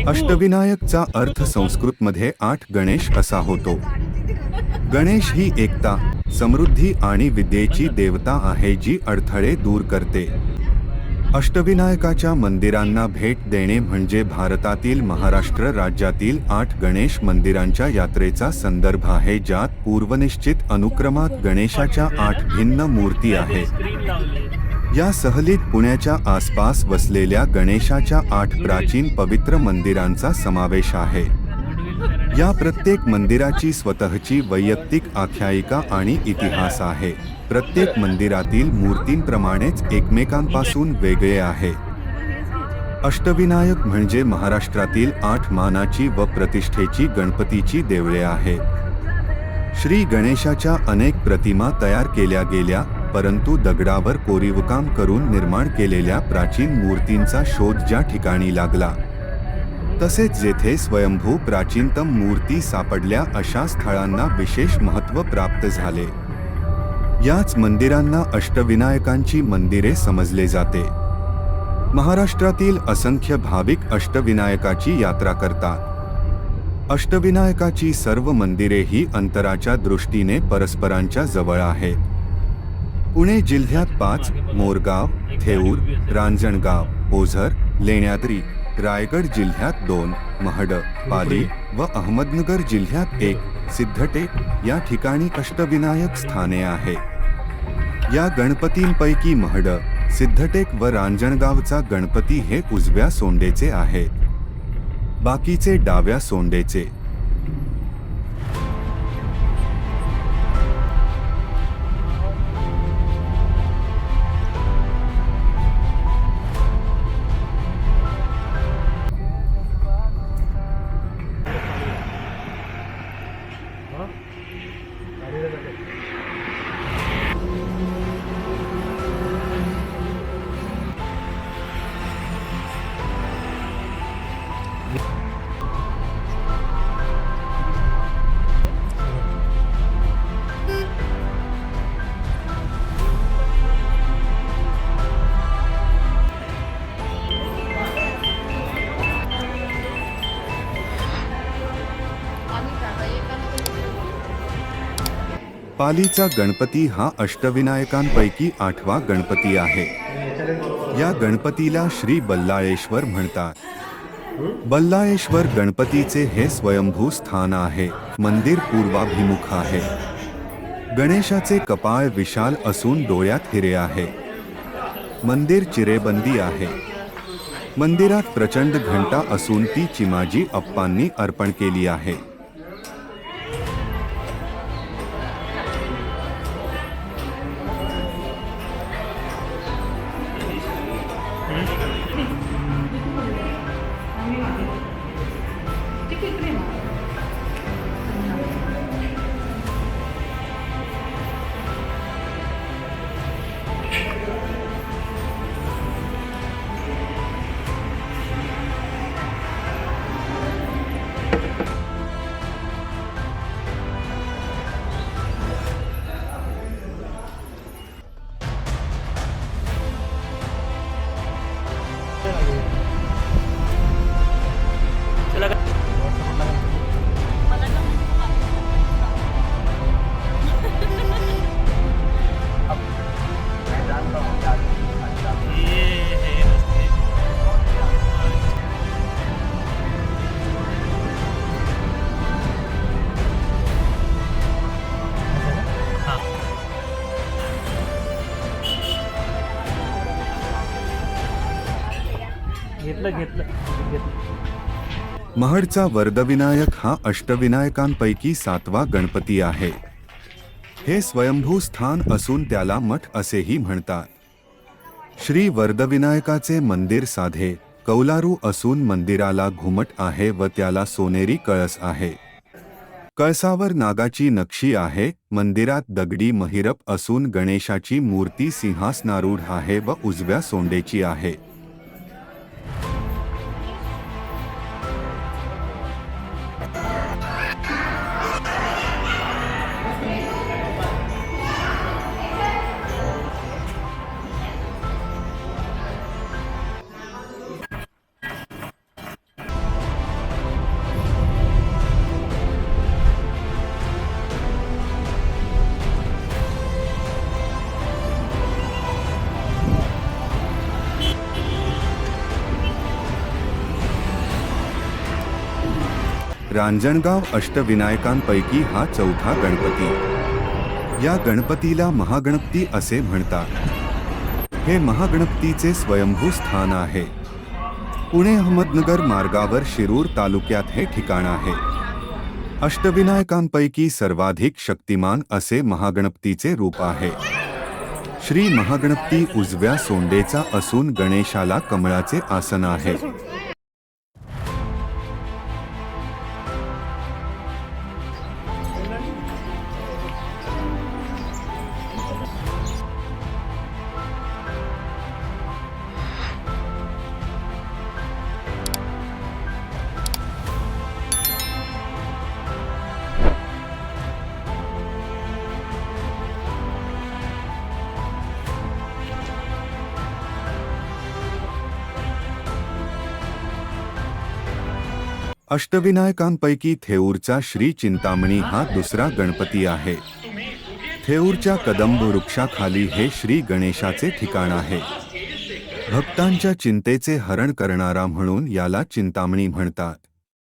अष्टविनायकचा अर्थ संस्कृतमध्ये 8 गणेश असा होतो. गणेश ही एकता, समृद्धी आणि विद्येची देवता आहे जी अडथळे दूर करते. अष्टविनायकाच्या मंदिरांना भेट देणे म्हणजे भारतातील महाराष्ट्र राज्यातील 8 गणेश मंदिरांच्या यात्रेचा संदर्भ आहे, ज्यात पूर्वनिश्चित अनुक्रमात गणेशाच्या 8 भिन्न मूर्ती आहेत. या सहलीत पुण्याच्या आसपास वसलेल्या गणेशाच्या 8 प्राचीन पवित्र मंदिरांचा समावेश आहे. या प्रत्येक मंदिराची स्वतःची वैयक्तिक आख्यायिका आणि इतिहास आहे. प्रत्येक मंदिरातील मूर्तींप्रमाणेच एकमेकांपासून वेगळे आहे. अष्टविनायक म्हणजे महाराष्ट्रातील 8 मानाची व प्रतिष्ठेची गणपतीची देवळे आहेत. श्री गणेशाच्या अनेक प्रतिमा तयार केल्या गेल्या, परंतु दगडावर कोरीवकाम करून निर्माण केलेल्या प्राचीन मूर्तींचा शोध ज्या ठिकाणी लागला, तसेच जेथे स्वयंभू प्राचीनतम मूर्ती सापडल्या अशा स्थळांना विशेष महत्त्व प्राप्त झाले. याच मंदिरांना अष्टविनायकांची मंदिरे समजले जाते. महाराष्ट्रातील असंख्य भाविक अष्टविनायकाची यात्रा करतात. अष्टविनायकाची सर्व मंदिरे ही अंतराच्या दृष्टीने परस्परांच्या जवळ आहेत. पुणे जिल्ह्यात 5, मोरगाव, थेऊर, रांजणगाव, ओझर, लेण्याद्री, रायगड जिल्ह्यात 2, महड, पाली व अहमदनगर जिल्ह्यात 1, सिद्धटेक या ठिकाणी अष्टविनायक स्थाने आहेत. या गणपतींपैकी महड, सिद्धटेक व रांजणगावचा गणपती हे उजव्या सोंडेचे आहेत. बाकीचे डाव्या सोंडेचे. पालीचा गणपती हा अष्टविनायकांपैकी 8वा गणपती आहे. या गणपतीला श्री बल्लाळेश्वर म्हणतात. बल्लाळेश्वर गणपतीचे हे स्वयंभू स्थान आहे. मंदिर पूर्वाभिमुख आहे. गणेशाचे कपाळ विशाल असून डोळ्यात हिरे आहे. मंदिर चिरेबंदी आहे. मंदिरात प्रचंड घंटा असून ती चिमाजी अप्पांनी अर्पण केली आहे. महडचा वरदविनायक हा अष्टविनायकांपैकी 7वा गणपती आहे. हे स्वयंभू स्थान असून त्याला मठ असेही म्हणतात. श्री वरदविनायकाचे मंदिर साधे, कौलारू असून मंदिराला घुमट आहे व त्याला सोनेरी कळस आहे. कळसावर नागाची नक्षी आहे. मंदिरात दगडी महिरप असून गणेशाची मूर्ती सिंहासनारूढ आहे व उजव्या सोंडेची आहे. रांजणगाव अष्टविनायकांपैकी हा चौथा गणपती. या गणपतीला महागणपती असे म्हणतात. हे महागणपतीचे स्वयंभू स्थान आहे. पुणे अहमदनगर मार्गावर शिरूर तालुक्यात हे ठिकाण आहे. अष्टविनायकांपैकी सर्वाधिक शक्तिमान असे महागणपतीचे रूप आहे. श्री महागणपती उजव्या सोंडेचा असून गणेशाला कमळाचे आसन आहे. अष्टविनायकांपैकी थेऊरचा श्री चिंतामणी हा दुसरा गणपती आहे. थेऊरच्या कदंब वृक्षाखाली हे श्री गणेशाचे ठिकाण आहे. भक्तांच्या चिंतेचे हरण करणारा म्हणून याला चिंतामणी म्हणतात.